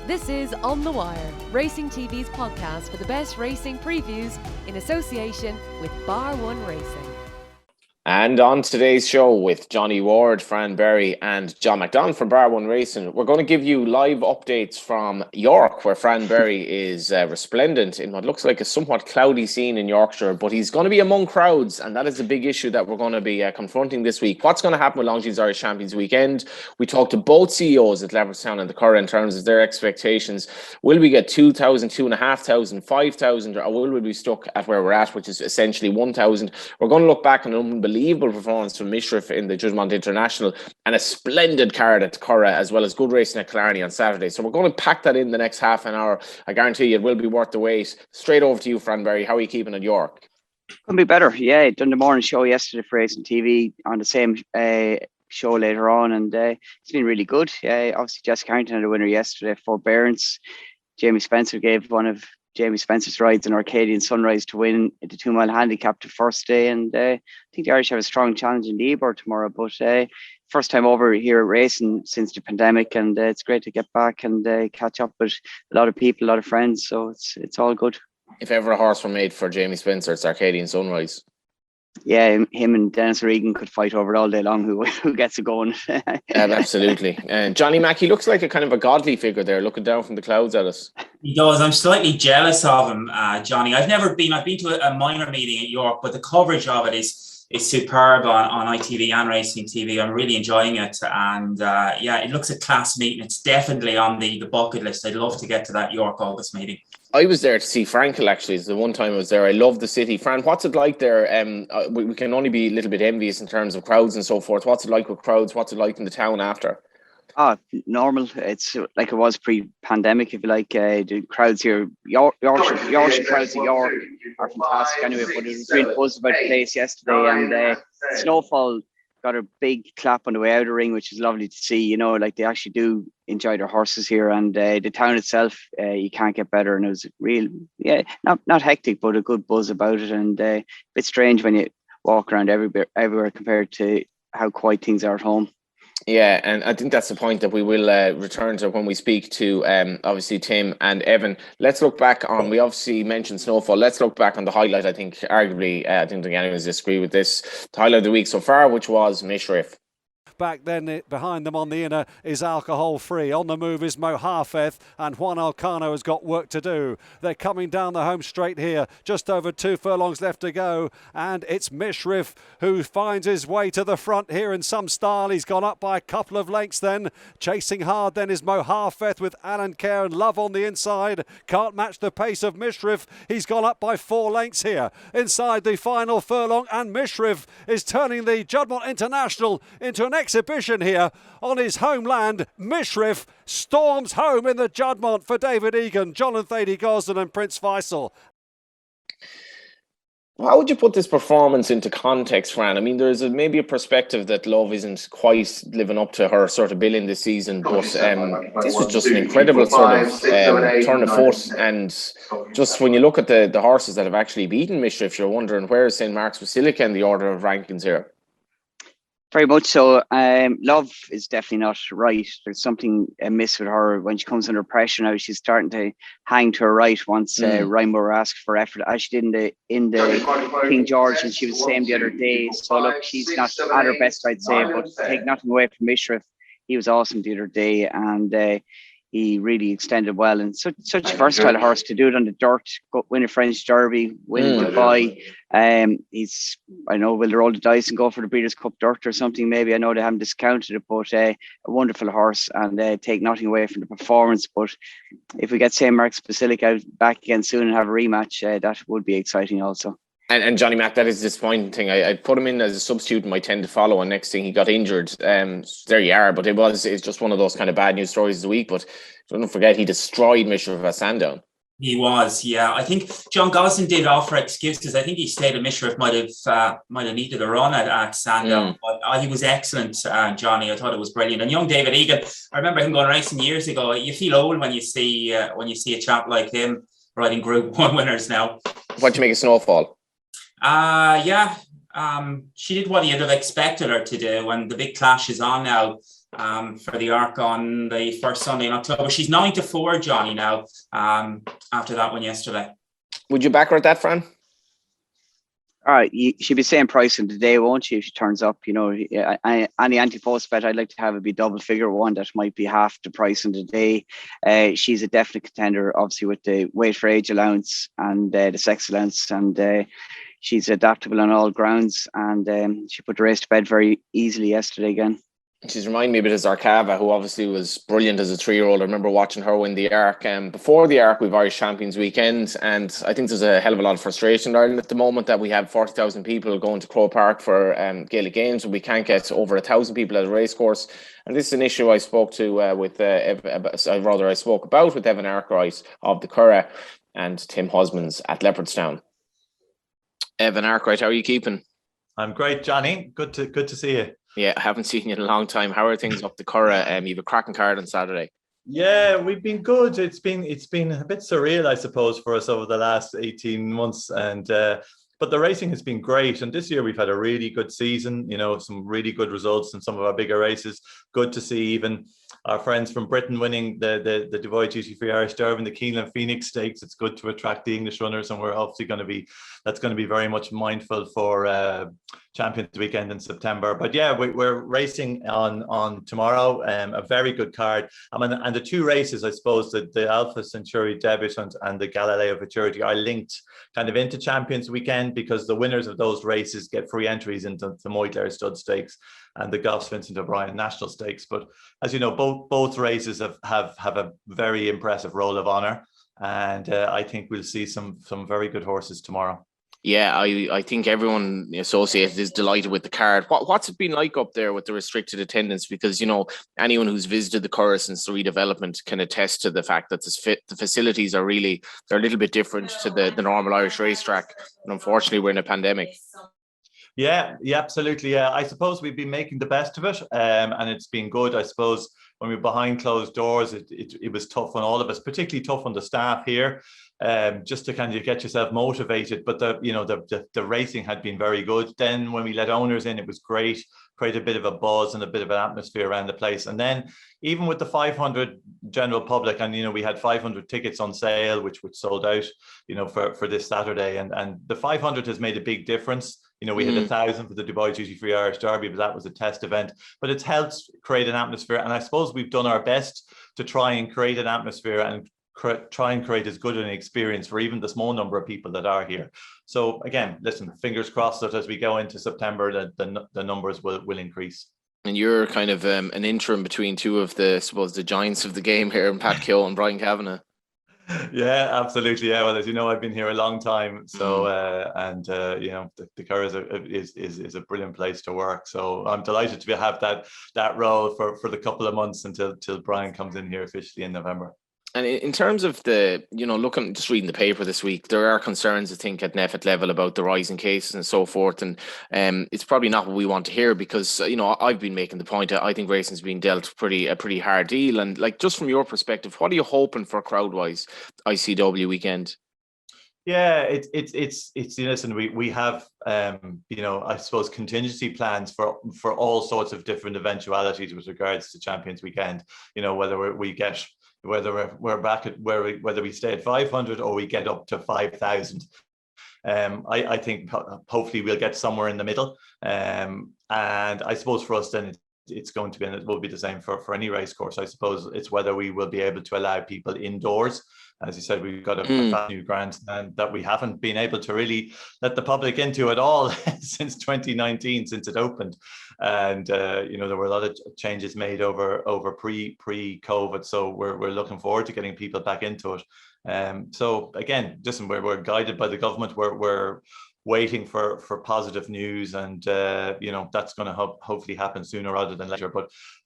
This is On the Wire, Racing TV's podcast for the best racing previews in association with Bar One Racing. And on today's show with Johnny Ward, Fran Berry and John McDonnell from Bar One Racing, we're going to give you live updates from York, where Fran Berry is resplendent in what looks like a somewhat cloudy scene in Yorkshire, but he's going to be among crowds, and that is the big issue that we're going to be confronting this week. What's going to happen with Longines Irish Champions Weekend? We talked to both CEOs at Leopardstown and the Curragh in terms of their expectations. Will we get 2,000, 2,500, 5,000, or will we be stuck at where we're at, which is essentially 1,000? We're going to look back on an unbelievable performance from Mishriff in the Debutante International and a splendid card at Curragh, as well as good racing at Killarney on Saturday. So we're going to pack that in the next half an hour. I guarantee you it will be worth the wait. Straight over to you, Fran Berry. How are you keeping at York? Couldn't be better. Yeah, done the morning show yesterday for Racing TV on the same show later on, and it's been really good. Obviously Jessica Harrington had a winner yesterday, forbearance. Jamie Spencer gave one of Jamie Spencer's rides in Arcadian Sunrise to win the 2 mile handicap the first day, and I think the Irish have a strong challenge in the Ebor tomorrow, but first time over here at racing since the pandemic, and it's great to get back and catch up with a lot of people, a lot of friends, so it's all good. If ever a horse were made for Jamie Spencer, it's Arcadian Sunrise. Yeah, him and Dennis Regan could fight over it all day long, who gets it going. Absolutely. And Johnny Mack, he looks like a kind of a godly figure there, looking down from the clouds at us. He does. I'm slightly jealous of him, Johnny. I've been to a minor meeting at York, but the coverage of it is superb on ITV and Racing TV. I'm really enjoying it, and it looks a class meeting. It's definitely on the bucket list. I'd love to get to that York August meeting. I was there to see Frankel, actually. It's the one time I was there. I love the city. Fran, what's it like there? We can only be a little bit envious in terms of crowds and so forth. What's it like with crowds? What's it like in the town after? Normal. It's like it was pre-pandemic, if you like. The crowds here, Yorkshire crowds in York are fantastic anyway, but there was real buzz about the place yesterday, and Snowfall got a big clap on the way out of the ring, which is lovely to see. You know, like they actually do enjoy their horses here, and the town itself, you can't get better. And it was real, not hectic, but a good buzz about it, and a bit strange when you walk around everywhere compared to how quiet things are at home. Yeah, and I think that's the point that we will return to when we speak to obviously Tim and Evan. Let's look back on, we obviously mentioned Snowfall. Let's look back on the highlight. I think arguably, I don't think anyone's disagree with this. The highlight of the week so far, which was Mishriff. Back then, behind them on the inner is Alcohol Free. On the move is Mo Harfeth, and Juan Alcano has got work to do. They're coming down the home straight here. Just over 2 furlongs left to go, and it's Mishriff who finds his way to the front here in some style. He's gone up by a couple of lengths then. Chasing hard then is Mo Harfeth with Alan Kerr and Love on the inside. Can't match the pace of Mishriff. He's gone up by 4 lengths here inside the final furlong, and Mishriff is turning the Juddmonte International into an exhibition here on his homeland. Mishriff storms home in the Juddmonte for David Egan, John and Thady Gosden and Prince Faisal. How would you put this performance into context, Fran? I mean, there's maybe a perspective that Love isn't quite living up to her sort of billing this season, but this was just an incredible sort of turn of foot. And just when you look at the horses that have actually beaten Mishriff, you're wondering, where is St. Mark's Basilica in the order of rankings here? Very much so. Love is definitely not right. There's something amiss with her when she comes under pressure now. She's starting to hang to her right once Ryan Moore asked for effort, as she did in the King George, and she was the same the other day. So look, she's not at her best, I'd say, but take nothing away from Mishriff. He was awesome the other day, and he really extended well, and such a versatile horse to do it on the dirt, win a French Derby, win Dubai. I know, will they roll the dice and go for the Breeders' Cup Dirt or something? Maybe. I know they haven't discounted it, but a wonderful horse, and take nothing away from the performance. But if we get St. Mark's Basilica back again soon and have a rematch, that would be exciting also. And Johnny Mack, that is disappointing. I put him in as a substitute in my 10 to follow, and next thing he got injured. There you are, but it's just one of those kind of bad news stories of the week. But don't forget, he destroyed Mishriff at Sandown. He was, yeah. I think John Gosden did offer excuses. I think he stated Mishriff might have needed a run at Sandown, but he was excellent, Johnny. I thought it was brilliant. And young David Egan, I remember him going racing years ago. You feel old when you see a chap like him riding Group 1 winners now. What do you make of Snowfall? She did what you'd have expected her to do, and the big clash is on now. for the Arc on the first Sunday in October. She's 9-4, Johnny, now, after that one yesterday. Would you back her at that, Fran? All right, she'll be saying pricing today, won't she, if she turns up? You know, any anti-post bet, I'd like to have it be double figure one that might be half the pricing today. She's a definite contender, obviously, with the weight for age allowance and the sex allowance, and she's adaptable on all grounds, and she put the race to bed very easily yesterday again. She's reminding me a bit of Zarkava, who obviously was brilliant as a 3-year-old. I remember watching her win the Arc. Before the Arc, we've Irish Champions Weekend, and I think there's a hell of a lot of frustration in Ireland at the moment that we have 40,000 people going to Croke Park for Gaelic Games, and we can't get over 1,000 people at a racecourse. And this is an issue I spoke to I spoke about with Evan Awkwright of the Curragh and Tim Husbands at Leopardstown. Evan Awkwright, how are you keeping? I'm great, Johnny. Good to see you. Yeah, I haven't seen you in a long time. How are things up the Curragh? You have a cracking card on Saturday. Yeah, we've been good. It's been a bit surreal, I suppose, for us over the last 18 months, and but the racing has been great. And this year we've had a really good season. You know, some really good results in some of our bigger races. Good to see even our friends from Britain winning the Dubai Duty-Free Irish Derby and the Keeneland Phoenix Stakes. It's good to attract the English runners, and we're obviously going to be very much mindful for Champions Weekend in September. But yeah, we're racing on tomorrow. A very good card. And the two races, I suppose, the Alpha Centauri Debutante and the Galileo Futurity are linked kind of into Champions Weekend, because the winners of those races get free entries into the Moytlair Stud Stakes and the Goss Vincent O'Brien National Stakes. But as you know, both races have a very impressive roll of honour, and I think we'll see some very good horses tomorrow. Yeah, I think everyone associated is delighted with the card. What's it been like up there with the restricted attendance? Because, you know, anyone who's visited the Curragh since the redevelopment can attest to the fact that the facilities are they're a little bit different to the normal Irish racetrack. And unfortunately, we're in a pandemic. Yeah, absolutely. Yeah, I suppose we've been making the best of it, and it's been good. I suppose when we were behind closed doors, it was tough on all of us, particularly tough on the staff here, just to kind of get yourself motivated. But the racing had been very good. Then when we let owners in, it was great. Created a bit of a buzz and a bit of an atmosphere around the place. And then even with the 500 general public, and we had 500 tickets on sale, which sold out, for this Saturday, and the 500 has made a big difference. We had 1,000 for the Dubai Duty-Free Irish Derby, but that was a test event. But it's helped create an atmosphere, and I suppose we've done our best to try and create an atmosphere and try and create as good an experience for even the small number of people that are here. So again, listen, fingers crossed that as we go into September, the numbers will increase. And you're kind of an interim between two of the giants of the game here, and Pat Keogh and Brian Kavanagh. Yeah, absolutely. Yeah, well, as you know, I've been here a long time, so the Curragh is a brilliant place to work. So I'm delighted to have that role for the couple of months until Brian comes in here officially in November. And in terms of just reading the paper this week, there are concerns, I think, at NEFIT level about the rising cases and so forth. And it's probably not what we want to hear, because, I've been making the point that I think racing's been dealt a pretty hard deal. And just from your perspective, what are you hoping for crowd-wise ICW weekend? Yeah, it's listen, we have I suppose contingency plans for all sorts of different eventualities with regards to Champions Weekend. Whether we're back at whether we stay at 500 or we get up to 5,000. I think hopefully we'll get somewhere in the middle. And I suppose for us then it's going to be, and it will be the same for any race course. I suppose it's whether we will be able to allow people indoors. As you said, we've got a new grandstand that we haven't been able to really let the public into at all since 2019, since it opened. And there were a lot of changes made over pre-COVID. So we're looking forward to getting people back into it. So again, listen, we're guided by the government. We're waiting for positive news, and that's going to hopefully happen sooner rather than later.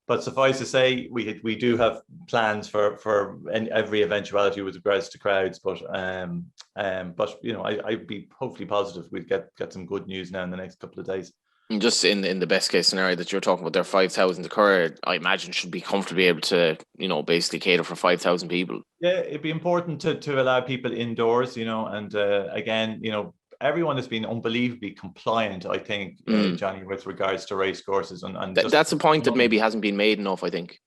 But suffice to say, we do have plans for every eventuality with regards to crowds. But I'd be hopefully positive we'd get some good news now in the next couple of days. And just in the best case scenario that you're talking about, there 5,000 to Curragh, I imagine should be comfortably able to basically cater for 5,000 people. Yeah, it'd be important to allow people indoors, and again, everyone has been unbelievably compliant, I think, Johnny, with regards to race courses. And that's a point that maybe hasn't been made enough, I think.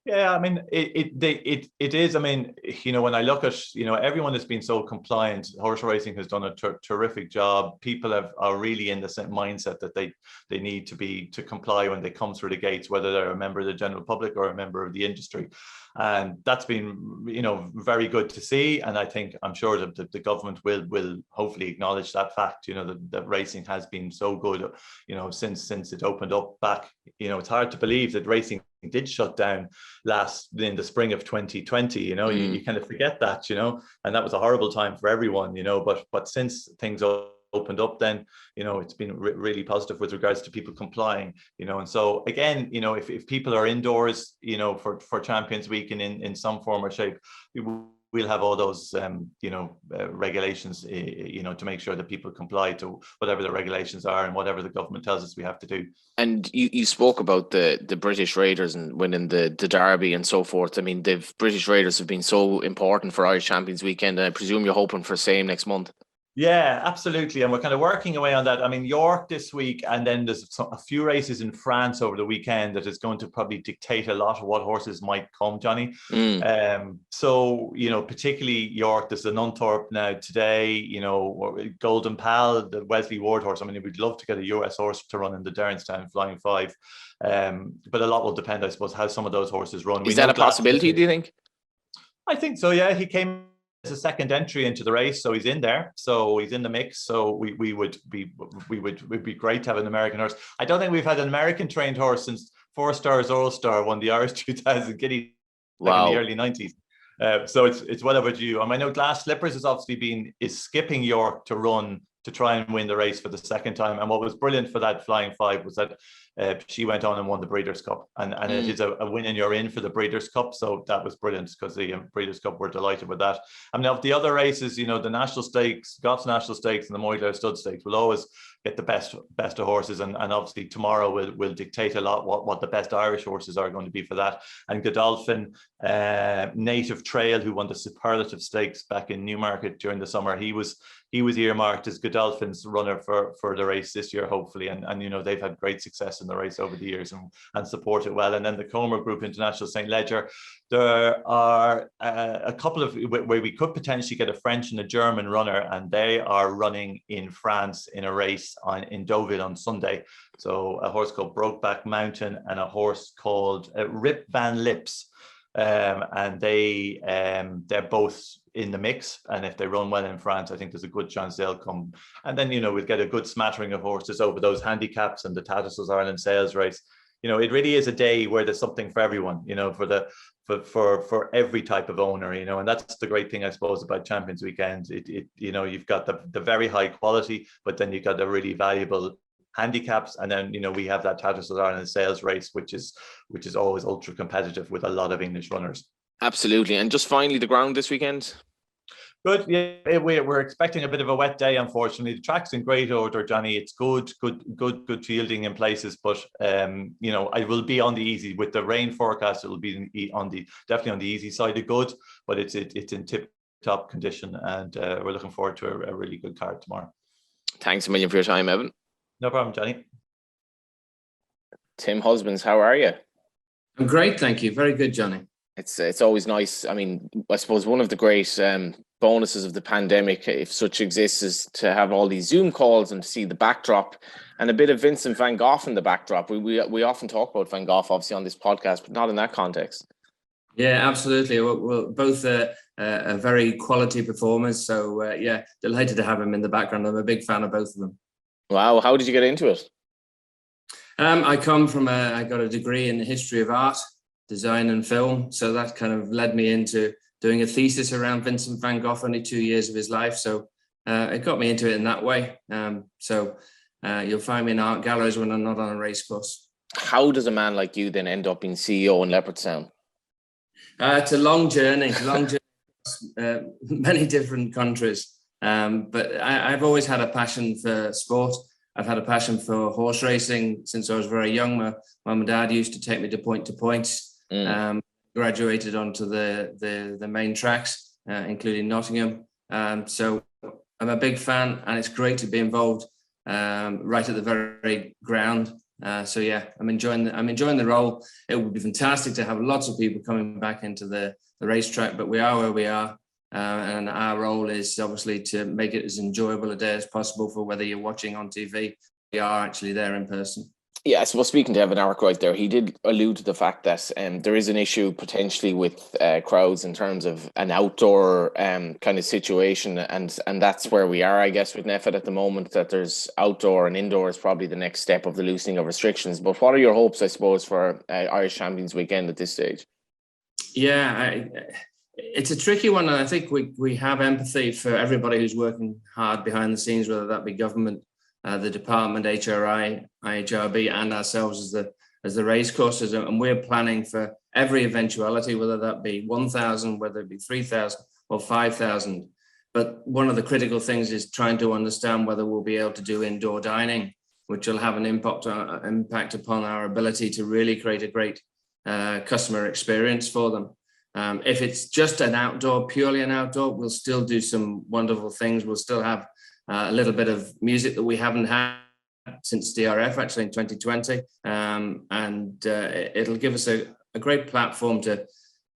Yeah, I mean, it is. I mean, when I look at, everyone has been so compliant. Horse racing has done a terrific job. People are really in the same mindset that they need to comply when they come through the gates, whether they're a member of the general public or a member of the industry. And that's been, very good to see. And I'm sure that the government will hopefully acknowledge that fact, that racing has been so good, since it opened up back. It's hard to believe that racing did shut down in the spring of 2020. You kind of forget that, and that was a horrible time for everyone, but since things opened up, then it's been really positive with regards to people complying, and so again, if people are indoors, for Champions Week in some form or shape, we'll have all those regulations, to make sure that people comply to whatever the regulations are and whatever the government tells us we have to do. And you spoke about the British Raiders and winning the Derby and so forth. I mean, the British Raiders have been so important for Irish Champions Weekend, and I presume you're hoping for same next month. Yeah, absolutely. And we're kind of working away on that. I mean, York this week, and then there's a few races in France over the weekend that is going to probably dictate a lot of what horses might come, Johnny. So, particularly York, there's an Nunthorpe now today, Golden Pal, the Wesley Ward horse. I mean, we'd love to get a US horse to run in the Derrenstown Flying 5. But a lot will depend, I suppose, how some of those horses run. Is that a possibility, do you think? I think so, yeah. He came as a second entry into the race, so he's in there, so he's in the mix. So we would be great to have an American horse. I don't think we've had an American trained horse since 4 Stars All Star won the Irish 2000 Guinea in the early 90s. So it's well overdue. I know Glass Slippers has obviously is skipping York to run to try and win the race for the second time. And what was brilliant for that Flying 5 was that she went on and won the Breeders' Cup. And it is a win and you're in for the Breeders' Cup. So that was brilliant because the Breeders' Cup were delighted with that. I mean, of the other races, the National Stakes, Gott's National Stakes and the Moyler Stud Stakes will always get the best of horses. And obviously tomorrow will dictate a lot what the best Irish horses are going to be for that. And Godolphin, Native Trail, who won the Superlative Stakes back in Newmarket during the summer, he was earmarked as Godolphin's runner for the race this year, hopefully. And they've had great success in the race over the years and support it well. And then the Comer Group International St. Leger, there are a couple of where we could potentially get a French and a German runner, and they are running in France in a race in Deauville on Sunday. So a horse called Brokeback Mountain and a horse called Rip Van Lips. And they're both in the mix, and if they run well in France, I think there's a good chance they'll come. And then we'll get a good smattering of horses over those handicaps and the Tattersalls Ireland Sales Race. It really is a day where there's something for everyone, for every type of owner, and that's the great thing, I suppose, about Champions Weekend. You've got the very high quality, but then you've got the really valuable handicaps, and then we have that Tattersalls Ireland Sales Race, which is always ultra competitive with a lot of English runners. Absolutely. And just finally, the ground this weekend. Good. Yeah, we're expecting a bit of a wet day, unfortunately. The track's in great order, Johnny. It's good fielding in places, but I will be on the easy with the rain forecast. It'll be definitely on the easy side of good, but it's in tip-top condition, and we're looking forward to a really good card tomorrow. Thanks a million for your time, Evan. No problem, Johnny. Tim Husbands, how are you? I'm great, thank you. Very good, Johnny. It's always nice. I mean, I suppose one of the great bonuses of the pandemic, if such exists, is to have all these Zoom calls and to see the backdrop and a bit of Vincent van Gogh in the backdrop. We often talk about Van Gogh, obviously, on this podcast, but not in that context. Yeah, absolutely. We're both a very quality performers. So, delighted to have him in the background. I'm a big fan of both of them. Wow. How did you get into it? I come from I got a degree in the history of art, design and film. So that kind of led me into doing a thesis around Vincent van Gogh, only 2 years of his life. So it got me into it in that way. You'll find me in art galleries when I'm not on a race course. How does a man like you then end up being CEO in Leopardstown? It's a long journey, many different countries. But I've always had a passion for sport. I've had a passion for horse racing since I was very young. My mum and dad used to take me to points. Graduated onto the main tracks, including Nottingham. So I'm a big fan, and it's great to be involved right at the very ground. So yeah, I'm enjoying the role. It would be fantastic to have lots of people coming back into the racetrack, but we are where we are, and our role is obviously to make it as enjoyable a day as possible for whether you're watching on TV. We are actually there in person. Yeah, I suppose speaking to Evan Awkwright there, he did allude to the fact that there is an issue potentially with crowds in terms of an outdoor kind of situation, and that's where we are, I guess, with NEFIT at the moment, that there's outdoor and indoor is probably the next step of the loosening of restrictions. But what are your hopes, I suppose, for Irish Champions Weekend at this stage? Yeah, it's a tricky one, and I think we have empathy for everybody who's working hard behind the scenes, whether that be government, the department, HRI, IHRB, and ourselves as the racecourses, and we're planning for every eventuality, whether that be 1,000, whether it be 3,000 or 5,000. But one of the critical things is trying to understand whether we'll be able to do indoor dining, which will have an impact upon our ability to really create a great customer experience for them. If it's just purely an outdoor, we'll still do some wonderful things. We'll still have a little bit of music that we haven't had since DRF, actually in 2020, and it'll give us a great platform to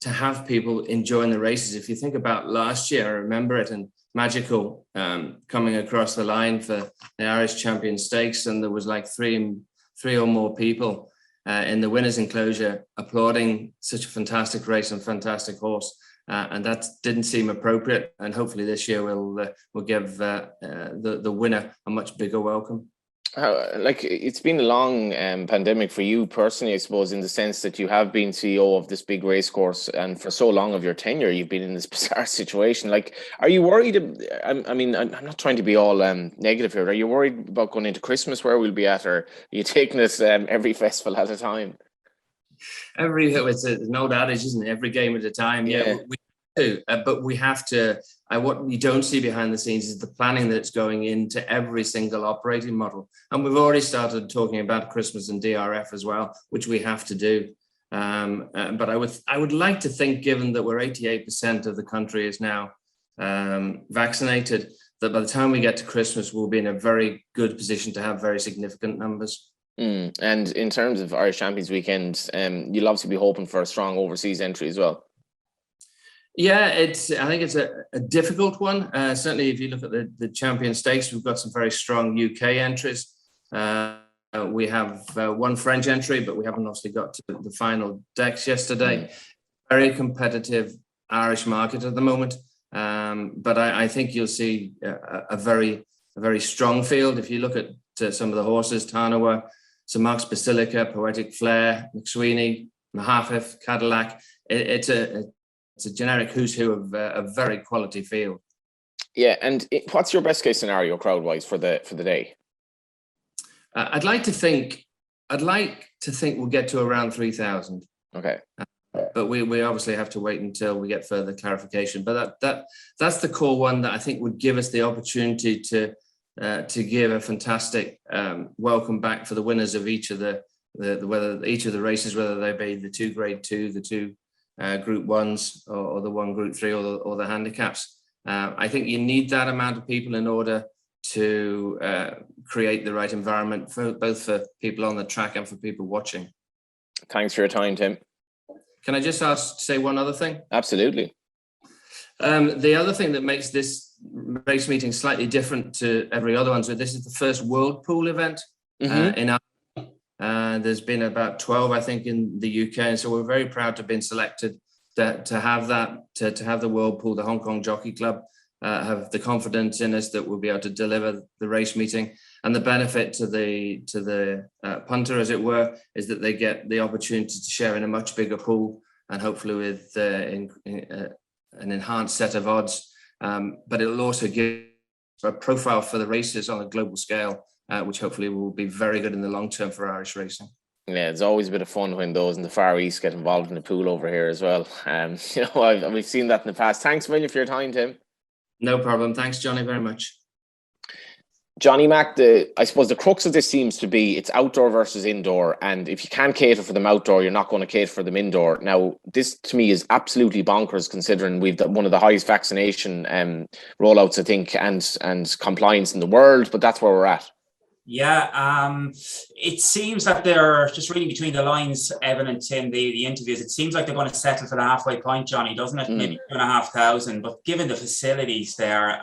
have people enjoying the races. If you think about last year, I remember it, and magical coming across the line for the Irish Champions Stakes, and there was like three or more people in the winners' enclosure applauding such a fantastic race and fantastic horse. And that didn't seem appropriate, and hopefully this year we'll give the winner a much bigger welcome. It's been a long pandemic for you personally, I suppose, in the sense that you have been CEO of this big race course, and for so long of your tenure, you've been in this bizarre situation. Like, are you worried? I mean, I'm not trying to be all negative here. Are you worried about going into Christmas, where we'll be at, or are you taking this every festival at a time? It's an old adage, isn't it? Every game at a time. Yeah, we do, but we have to. What you don't see behind the scenes is the planning that's going into every single operating model, and we've already started talking about Christmas and DRF as well, which we have to do. But I would like to think, given that we're 88% of the country is now vaccinated, that by the time we get to Christmas, we'll be in a very good position to have very significant numbers. And in terms of Irish Champions Weekend, you'll obviously be hoping for a strong overseas entry as well. Yeah, I think it's a difficult one. Certainly, if you look at the Champion Stakes, we've got some very strong UK entries. We have one French entry, but we haven't obviously got to the final decks yesterday. Very competitive Irish market at the moment. But I think you'll see a very strong field. If you look at some of the horses, Tarnawa, St Mark's Basilica, Poetic Flare, McSweeney, Mahafif, Cadillac. It's a generic who's who of a very quality field. Yeah, and what's your best case scenario crowd-wise for the day? I'd like to think we'll get to around 3,000. Okay. But we obviously have to wait until we get further clarification. But that's the core one that I think would give us the opportunity to give a fantastic welcome back for the winners of each of the races, whether they be the two Grade 2, the two Group 1s, or the one Group 3, or the handicaps. I think you need that amount of people in order to create the right environment for both people on the track and for people watching. Thanks for your time, Tim. Can I just say one other thing? Absolutely. The other thing that makes this race meeting slightly different to every other one, so this is the first World Pool event in Ireland. There's been about 12, I think, in the UK, and so we're very proud to have been selected to have the World Pool. The Hong Kong Jockey Club have the confidence in us that we'll be able to deliver the race meeting, and the benefit to the punter, as it were, is that they get the opportunity to share in a much bigger pool, and hopefully with an enhanced set of odds. But it'll also give a profile for the races on a global scale, which hopefully will be very good in the long term for Irish racing. Yeah, it's always a bit of fun when those in the Far East get involved in the pool over here as well. We've seen that in the past. Thanks a million for your time, Tim. No problem. Thanks, Johnny, very much. Johnny Mac, I suppose the crux of this seems to be it's outdoor versus indoor, and if you can't cater for them outdoor, you're not going to cater for them indoor. Now, this to me is absolutely bonkers, considering we've got one of the highest vaccination rollouts, I think, and compliance in the world, but that's where we're at. Yeah, it seems that they're just reading between the lines, Evan and Tim, the interviews. It seems like they're going to settle for the halfway point, Johnny, doesn't it? Maybe 2,500. But given the facilities there,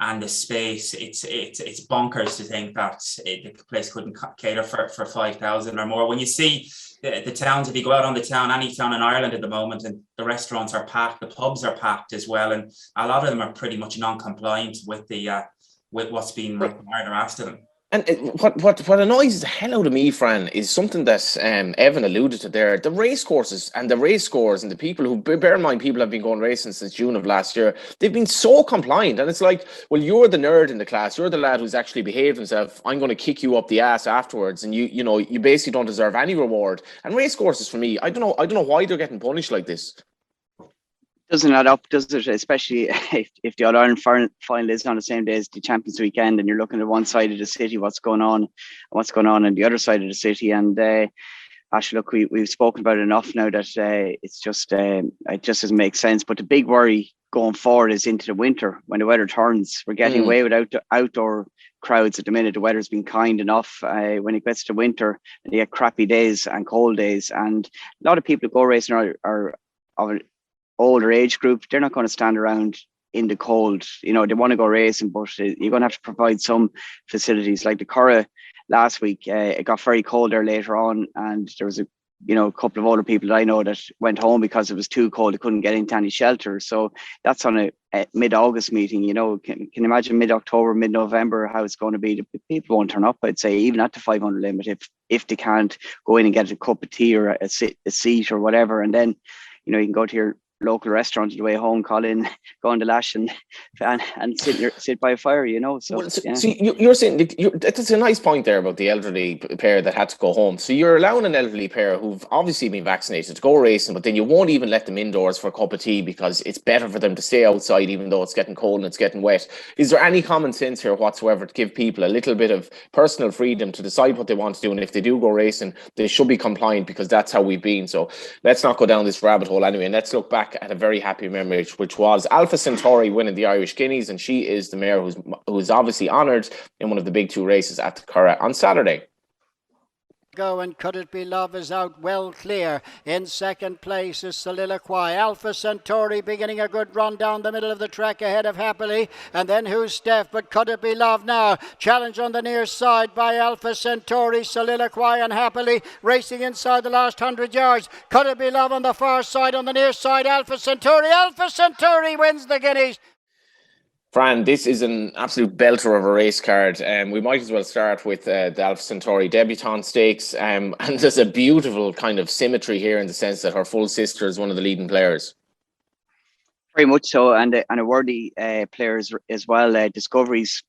and the space, it's bonkers to think that the place couldn't cater for 5,000 or more. When you see the towns, if you go out on the town, any town in Ireland at the moment, and the restaurants are packed, the pubs are packed as well, and a lot of them are pretty much non-compliant with with what's being required or asked of them. And what annoys the hell out of me, Fran, is something that Evan alluded to there. The race courses and the race scores, and the people who, bear in mind, people have been going racing since June of last year. They've been so compliant. And it's like, well, you're the nerd in the class. You're the lad who's actually behaved himself. I'm going to kick you up the ass afterwards. And you basically don't deserve any reward. And race courses, for me, I don't know why they're getting punished like this. Doesn't add up, does it? Especially if the All-Ireland final is on the same day as the Champions Weekend, and you're looking at one side of the city, what's going on on the other side of the city. And actually, look, we've spoken about it enough now that it's just it just doesn't make sense. But the big worry going forward is into the winter when the weather turns. We're getting away with outdoor crowds at the minute. The weather's been kind enough. When it gets to winter, and you get crappy days and cold days, and a lot of people who go racing are of an older age group. They're not going to stand around in the cold. They want to go racing, but you're going to have to provide some facilities. Like the Curragh last week, it got very cold there later on, and there was a couple of older people that I know that went home because it was too cold. They couldn't get into any shelter. So that's on a mid-August meeting. Can you imagine mid-October, mid-November how it's going to be? The people won't turn up, I'd say, even at the 500 limit, if they can't go in and get a cup of tea or a seat or whatever. And then you can go to your local restaurant on the way home, call in, go on the lash and sit by a fire, So, yeah. So you're saying that's a nice point there about the elderly pair that had to go home. So you're allowing an elderly pair who've obviously been vaccinated to go racing, but then you won't even let them indoors for a cup of tea because it's better for them to stay outside, even though it's getting cold and it's getting wet. Is there any common sense here whatsoever to give people a little bit of personal freedom to decide what they want to do? And if they do go racing, they should be compliant, because that's how we've been. So let's not go down this rabbit hole anyway, and let's look back at a very happy memory, which was Alpha Centauri winning the Irish Guineas, and she is the mare who's obviously honoured in one of the big two races at the Curragh on Saturday. Go and Could It Be Love is out well clear. In second place is Soliloquy. Alpha Centauri beginning a good run down the middle of the track ahead of Happily. And then Who's Steph? But Could It Be Love now. Challenge on the near side by Alpha Centauri, Soliloquy and Happily racing inside the last 100 yards. Could It Be Love on the far side, on the near side Alpha Centauri. Alpha Centauri wins the Guineas. Fran, this is an absolute belter of a race card. We might as well start with the Alpha Centauri Debutante Stakes. And there's a beautiful kind of symmetry here in the sense that her full sister is one of the leading players. Very much so, and a worthy players as well. Discovery's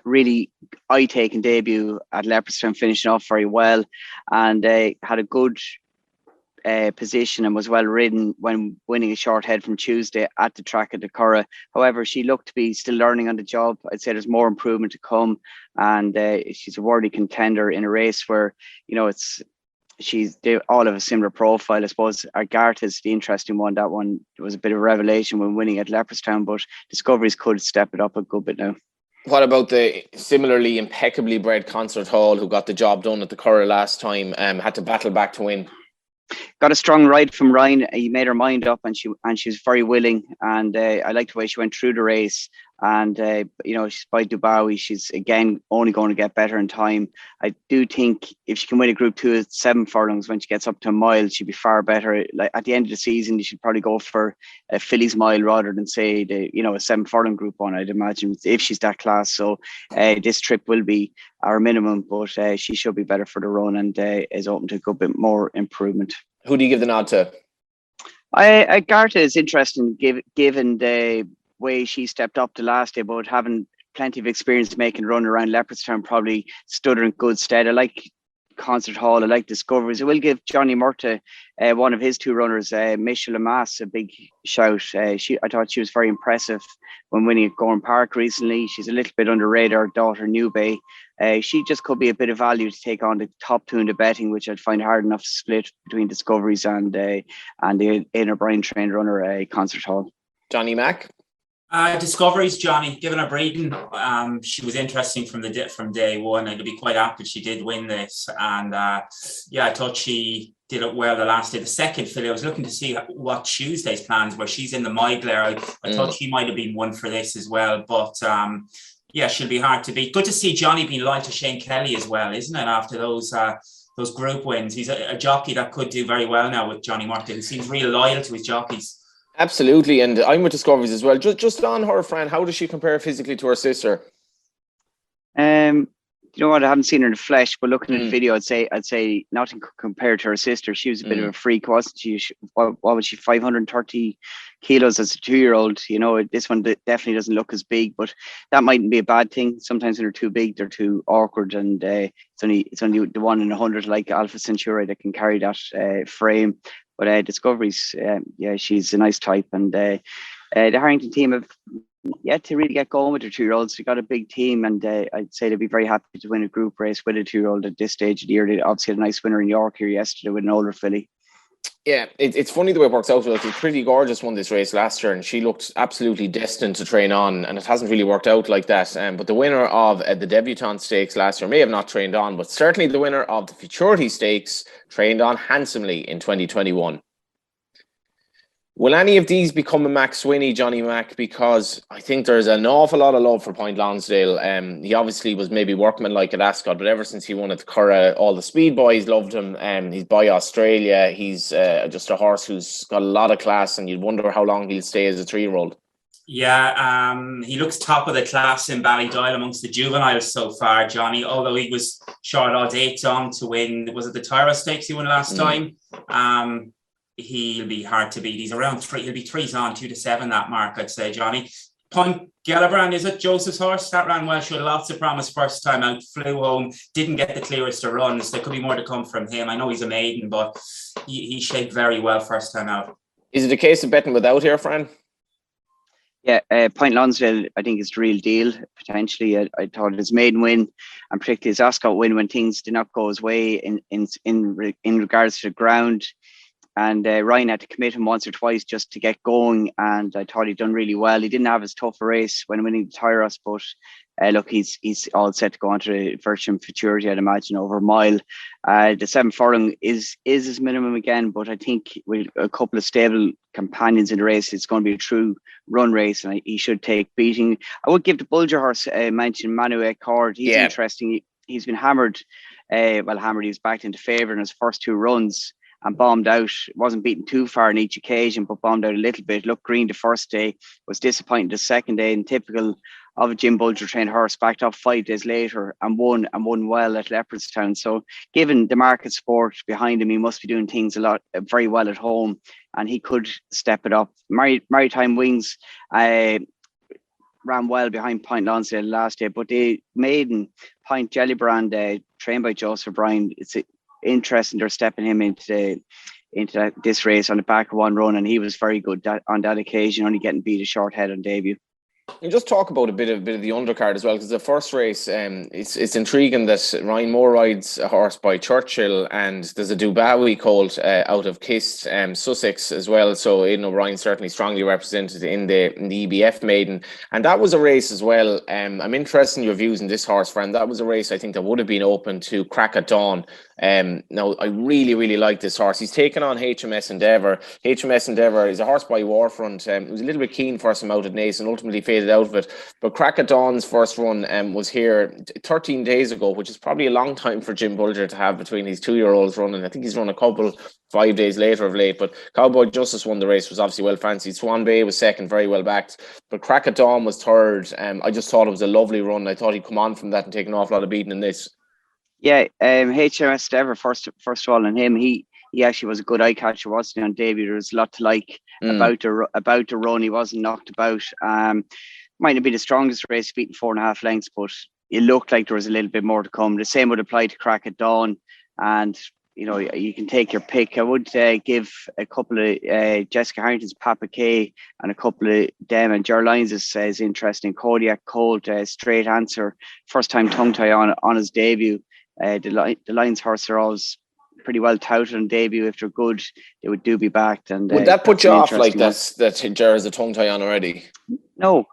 really eye-taking debut at Leopardstown, finishing off very well, and had a good position and was well ridden when winning a short head from Tuesday at the track at the Curragh. However, she looked to be still learning on the job. I'd say there's more improvement to come, and she's a worthy contender in a race where they all have a similar profile. I suppose Argart is the interesting one. That one was a bit of a revelation when winning at Leopardstown, but Discoveries could step it up a good bit now. What about the similarly impeccably bred Concert Hall, who got the job done at the Curragh last time, had to battle back to win? Got a strong ride from Ryan. He made her mind up, and she was very willing. And I liked the way she went through the race. And she's by Dubawi. She's again only going to get better in time. I do think if she can win a Group 2 at 7 furlongs, when she gets up to a mile, she'd be far better. Like at the end of the season, you should probably go for a fillies mile rather than say a 7 furlong Group 1. I'd imagine if she's that class. So this trip will be our minimum, but she should be better for the run and is open to a good bit more improvement. Who do you give the nod to? Garta is interesting given the way she stepped up the last day, but having plenty of experience making a run around Leopardstown probably stood her in good stead. I like Concert Hall. I like Discoveries. I will give Johnny Murta, one of his two runners, Michelle Lamass, a big shout. I thought she was very impressive when winning at Gorham Park recently. She's a little bit under radar, daughter New Bay. She just could be a bit of value to take on the top two in the betting, which I'd find hard enough to split between Discoveries and the Aidan O'Brien trained runner, Concert Hall. Johnny Mack? Discoveries, Johnny, given her breeding, she was interesting from day one. I'd be quite happy she did win this, and I thought she did it well the last day. The second filly, I was looking to see what Tuesday's plans were. She's in the Migler. I thought she might have been one for this as well, but she'll be hard to beat. Good to see Johnny being loyal to Shane Kelly as well, isn't it? After those group wins, he's a jockey that could do very well now with Johnny Martin. He seems real loyal to his jockeys. Absolutely, and I'm with Discoveries as well. Just on her, Fran, how does she compare physically to her sister? You know what? I haven't seen her in the flesh, but looking at the video, I'd say nothing compared to her sister. She was a bit of a freak, wasn't she? What was she? 530 kilos as a 2-year-old. You know, this one definitely doesn't look as big, but that mightn't be a bad thing. Sometimes when they're too big, they're too awkward, and it's only the 1 in 100 like Alpha Centauri that can carry that frame. But Discoveries, she's a nice type, and the Harrington team have yet to really get going with their 2-year-olds. They got a big team, and I'd say they'd be very happy to win a group race with a 2-year-old at this stage of the year. They obviously had a nice winner in York here yesterday with an older filly. Yeah, it's funny the way it works out. Like, Pretty Gorgeous won this race last year, and she looked absolutely destined to train on, and it hasn't really worked out like that. But the winner of the Debutante Stakes last year may have not trained on, but certainly the winner of the Futurity Stakes trained on handsomely in 2021. Will any of these become a Mac Swinney, Johnny Mac? Because I think there's an awful lot of love for Point Lonsdale. He obviously was maybe workmanlike at Ascot, but ever since he won at Curragh, all the speed boys loved him. He's by Australia. He's just a horse who's got a lot of class, and you'd wonder how long he'll stay as a 3-year-old. Yeah, he looks top of the class in Ballydoyle amongst the juveniles so far, Johnny, although he was short odds 8 on to win. Was it the Tyra Stakes he won last time? He'll be hard to beat. He's around 3. He'll be 3s on 2 to 7 that mark, I'd say, Johnny. Point Gellibrand, is it Joseph's horse? That ran well, showed lots of promise first time out, flew home, didn't get the clearest of runs. There could be more to come from him. I know he's a maiden, but he shaped very well first time out. Is it a case of betting without here, Fran? Yeah, Point Lonsdale, I think, is the real deal, potentially. I thought his maiden win, and particularly his Ascot win, when things did not go his way in regards to the ground. And Ryan had to commit him once or twice just to get going, and I thought he'd done really well. He didn't have as tough a race when winning the Tyros, but look, he's all set to go on to the Virgin Futurity, I'd imagine, over a mile. The 7 furlong is his minimum again, but I think with a couple of stable companions in the race, it's going to be a true run race, and he should take beating. I would give the Bulger horse mention, Manu Cord. He's interesting. He's been hammered. He was backed into favour in his first 2 runs and bombed out. Wasn't beaten too far on each occasion, but bombed out a little bit. Looked green the first day, was disappointing the second day, and typical of a Jim Bulger trained horse, backed up 5 days later and won well at Leopardstown. So given the market support behind him, he must be doing things very well at home, and he could step it up. Maritime Wings ran well behind Point Lonsdale last day, but the maiden Point Gellibrand, trained by Joseph O'Brien, it's interesting they're stepping him into this race on the back of 1 run, and he was very good on that occasion, only getting beat a short head on debut. And just talk about a bit of the undercard as well, because the first race, it's intriguing that Ryan Moore rides a horse by Churchill, and there's a Dubawi colt out of Kist, Sussex as well. So Aidan O'Brien certainly strongly represented in the EBF maiden, and that was a race as well. I'm interested in your views on this horse, Fran. That was a race I think that would have been open to Crack at Dawn. Now I really like this horse. He's taken on HMS Endeavour. HMS Endeavour is a horse by Warfront. It was a little bit keen for some out at Naas and ultimately faded out of it. But Crack at Dawn's first run was here 13 days ago, which is probably a long time for Jim Bulger to have between his 2-year-olds running. I think he's run a couple 5 days later of late, but Cowboy Justice won the race, was obviously well fancied. Swan Bay was second, very well backed, but Crack at Dawn was third. I just thought it was a lovely run. I thought he'd come on from that and take an awful lot of beating in this. Yeah, HMS Endeavour, first of all, and him, he actually was a good eye catcher, wasn't he, on debut? There was a lot to like about the run. He wasn't knocked about. Might not be the strongest race, beaten 4.5 lengths, but it looked like there was a little bit more to come. The same would apply to Crack at Dawn. and you can take your pick. I would give a couple of Jessica Harrington's Papa K and a couple of them, and Ger Lyons is interesting. Kodiak Colt, straight answer, first time tongue tie on his debut. The Lions horse are always pretty well touted on debut. If they're good, they would be backed. And would that put you off like that Ger has a tongue tie on already? No,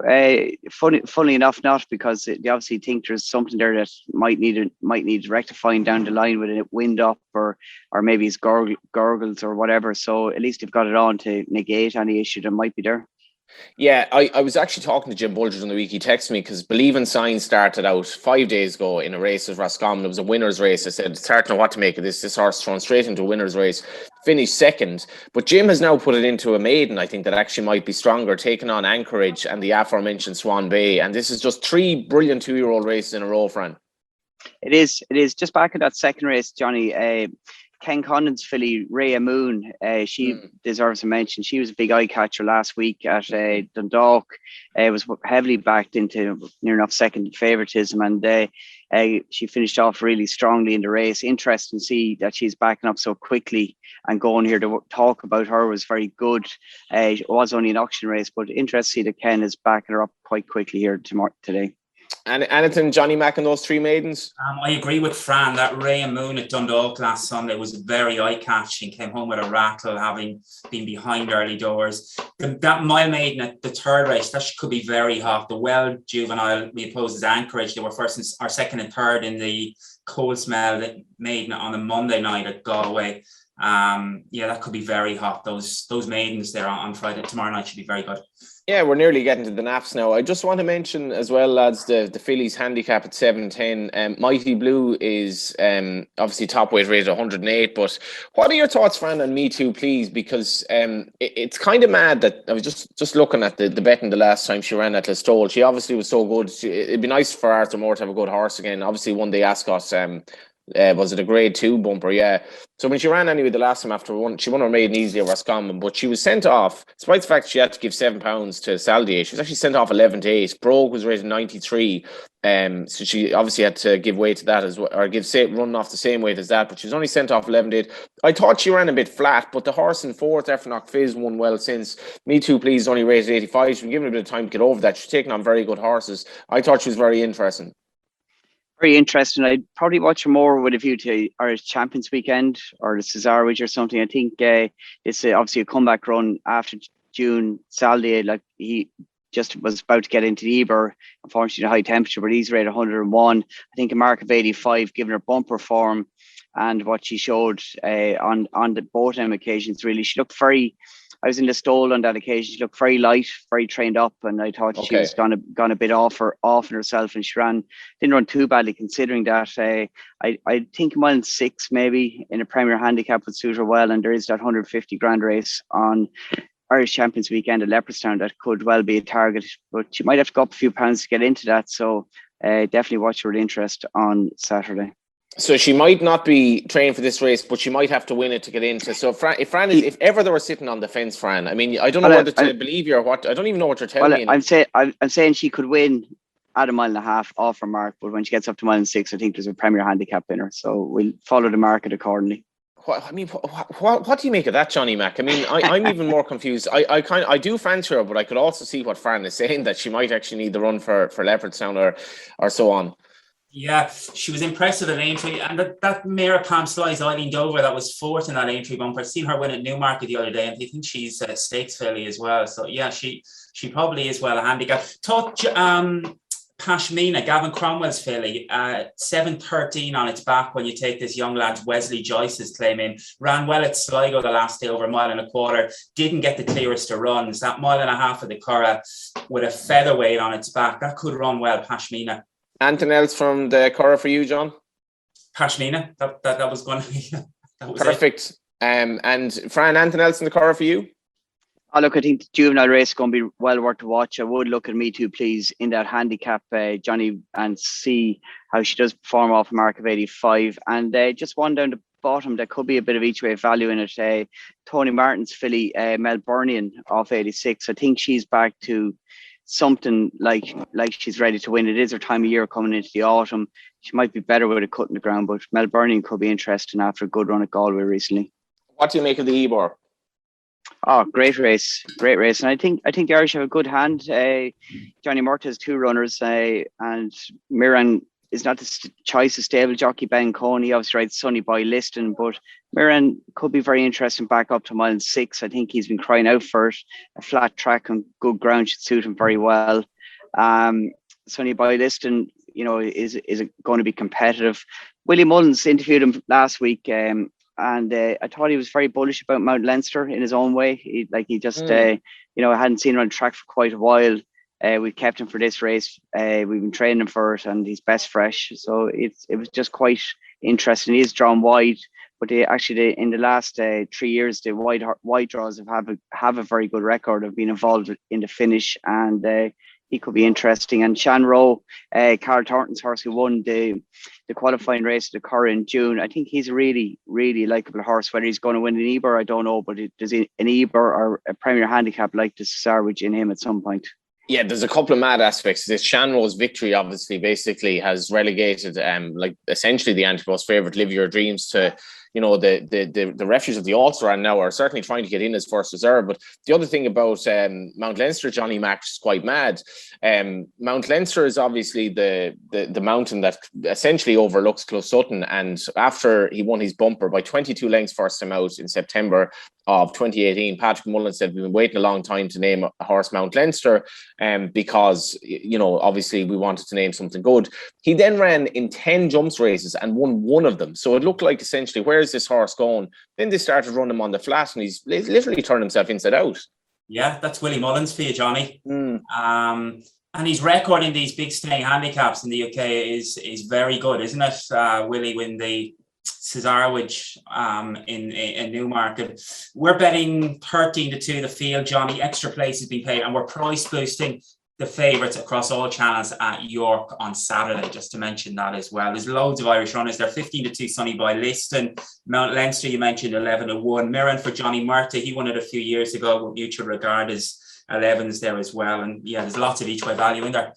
funny enough, not, because they obviously think there's something there that might need rectifying down the line with a wind up or maybe it's gurgles or whatever. So at least they've got it on to negate any issue that might be there. Yeah, I was actually talking to Jim Bulger on the week. He texted me because Believe in Sign started out 5 days ago in a race with Roscommon. It was a winner's race. I said, it's hard to know what to make of this. This horse thrown straight into a winner's race, finished second. But Jim has now put it into a maiden, I think, that actually might be stronger, taking on Anchorage and the aforementioned Swan Bay. And this is just 3 brilliant 2-year-old races in a row, Fran. It is. Just back at that second race, Johnny, Ken Condon's filly, Rhea Moon, she deserves a mention. She was a big eye catcher last week at Dundalk. Was heavily backed into near enough second favoritism, and she finished off really strongly in the race. Interesting to see that she's backing up so quickly and going here to talk about her was very good. It was only an auction race, but interesting to see that Ken is backing her up quite quickly here today. And anything, Johnny Mack, and those 3 maidens? I agree with Fran. That Ray and Moon at Dundalk last Sunday was very eye-catching. Came home with a rattle, having been behind early doors. That mile maiden at the third race, that could be very hot. The well juvenile we opposed as Anchorage. They were second and third in the cold smell maiden on a Monday night at Galway. That could be very hot. Those maidens there on Friday, tomorrow night should be very good. Yeah, we're nearly getting to the naps now. I just want to mention as well, lads, the fillies handicap at 7.10. Mighty Blue is obviously top weight rated 108. But what are your thoughts, Fran, on Me Too, please? Because it's kind of mad that I was just looking at the betting the last time she ran at Listowel. She obviously was so good. It'd be nice for Arthur Moore to have a good horse again. Obviously won the Ascot. Was it a grade 2 bumper? Yeah. So when she ran anyway the last time she won her maiden easily at Roscommon, but she was sent off, despite the fact she had to give £7 to Saldier. She was actually sent off 11-8. Brogue was rated 93. So she obviously had to give way to that as well, or run off the same weight as that, but she was only sent off 11-8. I thought she ran a bit flat, but the horse in fourth, Efrinock Fizz, won well since. Me Too Please only rated 85. She's been given a bit of time to get over that. She's taken on very good horses. I thought she was very interesting. Very interesting. I'd probably watch her more with a view to Irish Champions Weekend or the Cesarewitch or something. I think it's obviously a comeback run after June. Saldier, like, he just was about to get into the Ebor, unfortunately the high temperature, but he's rated 101. I think a mark of 85, given her bumper form and what she showed on both them occasions. Really, she looked I was in the stall on that occasion. She looked very light, very trained up, and I thought she was gone a bit off in herself, and she didn't run too badly considering that. I think 1-6 maybe in a Premier handicap would suit her well, and there is that 150 grand race on Irish Champions Weekend at Leopardstown that could well be a target, but she might have to go up a few pounds to get into that. So definitely watch her with interest on Saturday. So she might not be trained for this race, but she might have to win it to get into. So if ever they were sitting on the fence, Fran, I mean, I don't know whether to believe you or what. I don't even know what you're telling me. I'm saying she could win at a 1.5 miles off her mark, but when she gets up to 1-6, I think there's a Premier handicap in her. So we'll follow the market accordingly. What do you make of that, Johnny Mack? I mean, I'm even more confused. I do fancy her, but I could also see what Fran is saying, that she might actually need the run for Leopardstown or so on. Yeah, she was impressive at Aintree, and that mare Palm Slice, Eileen Dover, that was fourth in that Aintree bumper. I've seen her win at Newmarket the other day, and I think she's a stakes filly as well. So yeah, she probably is well a handicap. Thought Pashmina, Gavin Cromwell's filly, 7.13 on its back when you take this young lad Wesley Joyce's claim in. Ran well at Sligo the last day, over 1.25 miles. Didn't get the clearest of runs. That 1.5 miles of the Curragh with a featherweight on its back, that could run well, Pashmina. Anything else from the Curragh for you, John? Pashmina, that was going to be that was perfect. And Fran, anything else in the Curragh for you? Oh, look, I think the juvenile race is going to be well worth to watch. I would look at Me Too Please in that handicap, Johnny, and see how she does perform off a mark of 85. And just one down the bottom, there could be a bit of each way value in it. Tony Martin's filly, Melburnian, off 86. I think she's back to something like she's ready to win. It is her time of year coming into the autumn. She might be better with a cut in the ground, but Melbourne could be interesting after a good run at Galway recently. What do you make of the Ebor? Oh, great race. And I think the Irish have a good hand. Johnny Murtagh has 2 runners, and Miran is not the choice of stable jockey. Ben Coney obviously rides Sonny Boy Liston, but Miran could be very interesting back up to mile 6. I think he's been crying out for it. A flat track and good ground should suit him very well. Sonny Boy Liston, is going to be competitive. Willie Mullins interviewed him last week, and I thought he was very bullish about Mount Leinster in his own way. He hadn't seen him on track for quite a while. We've kept him for this race. We've been training him for it, and he's best fresh. So it was just quite interesting. He is drawn wide, but in the last 3 years, the wide draws have a very good record of being involved in the finish, and he could be interesting. And Shanroe, Carl Thornton's horse who won the qualifying race at the Curragh in June, I think he's a really, really likeable horse. Whether he's going to win an Ebor, I don't know, but does an Ebor or a Premier Handicap like the Sarwich in him at some point? Yeah, there's a couple of mad aspects. This Shanroe's victory obviously basically has relegated essentially the Antipost favourite Live Your Dreams to the refuge of the Ulster now are certainly trying to get in as first reserve. But the other thing about Mount Leinster, Johnny Mac, is quite mad. Mount Leinster is obviously the mountain that essentially overlooks Closutton, and after he won his bumper by 22 lengths first time out in September of 2018, Patrick Mullen said we've been waiting a long time to name a horse Mount Leinster, because obviously we wanted to name something good. He then ran in 10 jumps races and won one of them, so it looked like essentially where's this horse going? Then they started running him on the flat, and he's literally turned himself inside out. Yeah, that's Willie Mullins for you, Johnny. And his record in these big staying handicaps in the UK is very good, isn't it? Willie win the Cesarewitch in Newmarket. We're betting 13-2 the field, Johnny. Extra place has been paid, and we're price boosting the favourites across all channels at York on Saturday, just to mention that as well. There's loads of Irish runners there. 15-2 Sonny Boy Liston. Mount Leinster, you mentioned 11-1. Mirren for Johnny Murtagh, he won it a few years ago with Mutual Regard is 11s there as well. And yeah, there's lots of each way value in there.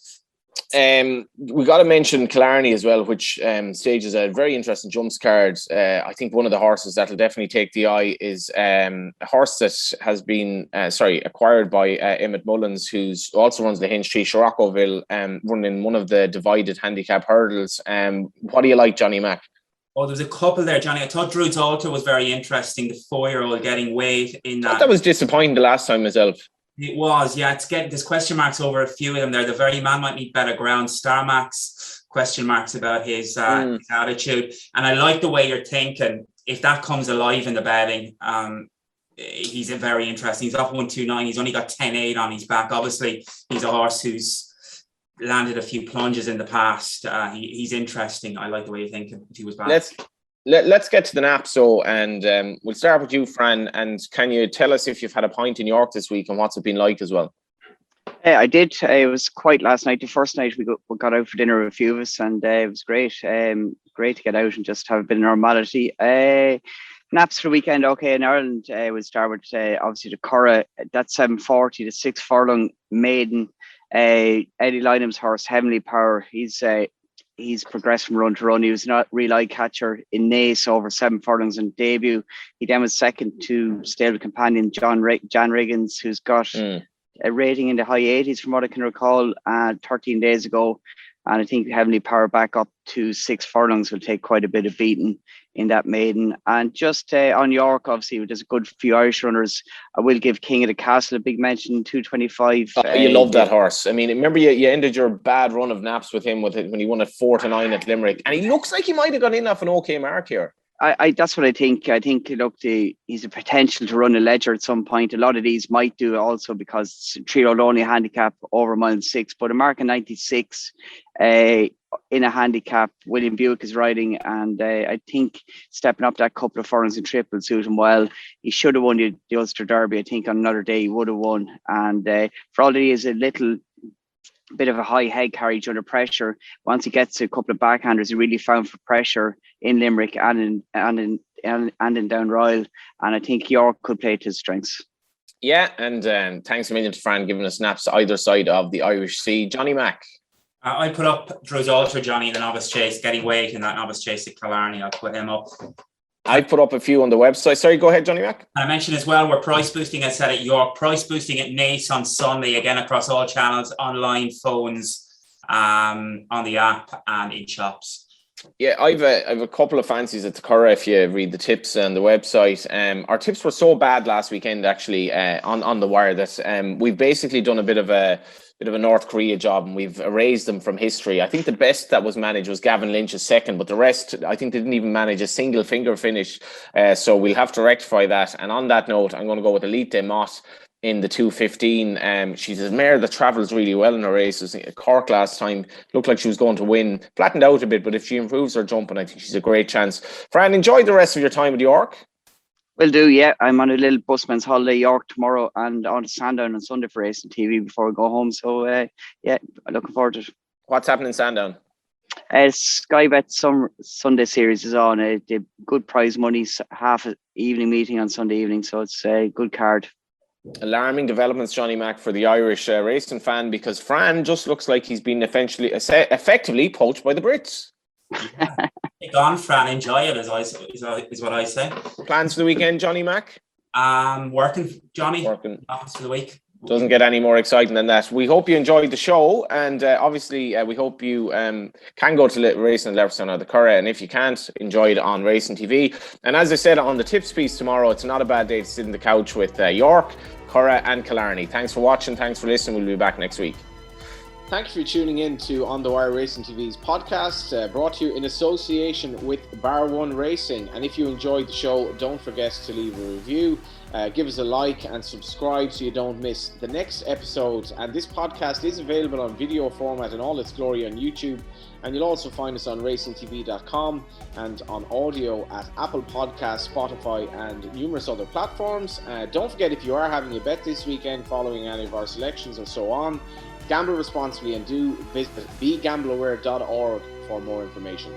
We got to mention Killarney as well, which stages a very interesting jumps card. I think one of the horses that'll definitely take the eye is a horse that has been acquired by Emmett Mullins, who's also runs the Hinge Tree, Sirocco'ville, running one of the divided handicap hurdles. What do you like, Johnny Mac? Oh, there's a couple there, Johnny. I thought Druid's Altar was very interesting. The 4-year-old getting weight in that. That was disappointing the last time myself. It was, yeah. There's question marks over a few of them there. The very man might need better ground. Star Max, question marks about his attitude. And I like the way you're thinking. If that comes alive in the betting, he's a very interesting. He's off 129. He's only got 10.8 on his back. Obviously, he's a horse who's landed a few plunges in the past. He's interesting. I like the way you're thinking. If he was back. Let's get to the nap, and we'll start with you, Fran. And can you tell us if you've had a pint in York this week and what's it been like as well? I did. It was quite last night. The first night we got out for dinner with a few of us, and it was great. Great to get out and just have a bit of normality. Naps for the weekend, okay. In Ireland, we'll start with obviously the Curragh. That's 7:40, the 6 furlong maiden. Eddie Lynham's horse, Heavenly Power. He's progressed from run to run. He was not real eye catcher in Naas over 7 furlongs in debut. He then was second to stable companion Jan Riggins, who's got a rating in the high 80s from what I can recall 13 days ago. And I think Heavenly Power back up to 6 furlongs will take quite a bit of beating in that maiden. And just on York, obviously, there's a good few Irish runners. I will give King of the Castle a big mention, 225. You love that horse. I mean, remember you ended your bad run of naps with him when he won at 4-9 at Limerick. And he looks like he might have gone in off an okay mark here. I that's what I think. I think, look, he's a potential to run a ledger at some point. A lot of these might do also because three-year-old only handicap over mile 6, but a mark of 96 in a handicap. William Buick is riding, and I think stepping up that couple of furlongs in trip will suit him well. He should have won the Ulster Derby. I think on another day he would have won. And for all that he is a little bit of a high head carriage under pressure, once he gets a couple of backhanders, he really found for pressure in Limerick and in Down Royal, and I think York could play to his strengths. Yeah, and thanks a million to Fran giving us snaps either side of the Irish Sea. Johnny Mac. I put up Drew's Ultra Johnny in the novice chase, getting weight in that novice chase at Killarney. I'll put him up. I put up a few on the website. Sorry, go ahead, Johnny Mac. I mentioned as well, we're price boosting, I said, at York, price boosting at Naas on Sunday, again across all channels, online, phones, on the app and in shops. Yeah, I've a couple of fancies at the Curragh if you read the tips on the website. Our tips were so bad last weekend, actually, on the wire that we've basically done a bit of a North Korea job, and we've erased them from history. I think the best that was managed was Gavin Lynch's second, but the rest, I think they didn't even manage a single finger finish. So we'll have to rectify that. And on that note, I'm going to go with Elite de Mott in the 2:15. She's a mare that travels really well in her races. Cork last time looked like she was going to win, flattened out a bit, but if she improves her jumping, I think she's a great chance. Fran, enjoy the rest of your time at York. Will do, yeah. I'm on a little busman's holiday, York tomorrow, and on to Sandown on Sunday for Racing TV before we go home. So, yeah, I'm looking forward to it. What's happening in Sandown? Sky Bet Sunday series is on. The good prize money, half an evening meeting on Sunday evening, so it's a good card. Alarming developments, Johnny Mac, for the Irish racing fan, because Fran just looks like he's been effectively poached by the Brits. Yeah. Take on, Fran, enjoy it, is what I say. Plans for the weekend, Johnny Mac? Working, Johnny. Working. Office for the week. Doesn't get any more exciting than that. We hope you enjoyed the show, and obviously we hope you can go to Racing at Leopardstown or the Curragh, and if you can't, enjoy it on Racing TV. And as I said on the tips piece tomorrow, it's not a bad day to sit in the couch with York, Curragh and Killarney. Thanks for watching, thanks for listening. We'll be back next week. Thank you for tuning in to On The Wire Racing TV's podcast, brought to you in association with Bar One Racing. And if you enjoyed the show, don't forget to leave a review, give us a like and subscribe so you don't miss the next episode. And this podcast is available on video format in all its glory on YouTube. And you'll also find us on racingtv.com and on audio at Apple Podcasts, Spotify and numerous other platforms. Don't forget, if you are having a bet this weekend following any of our selections or so on, gamble responsibly and do visit begambleaware.org for more information.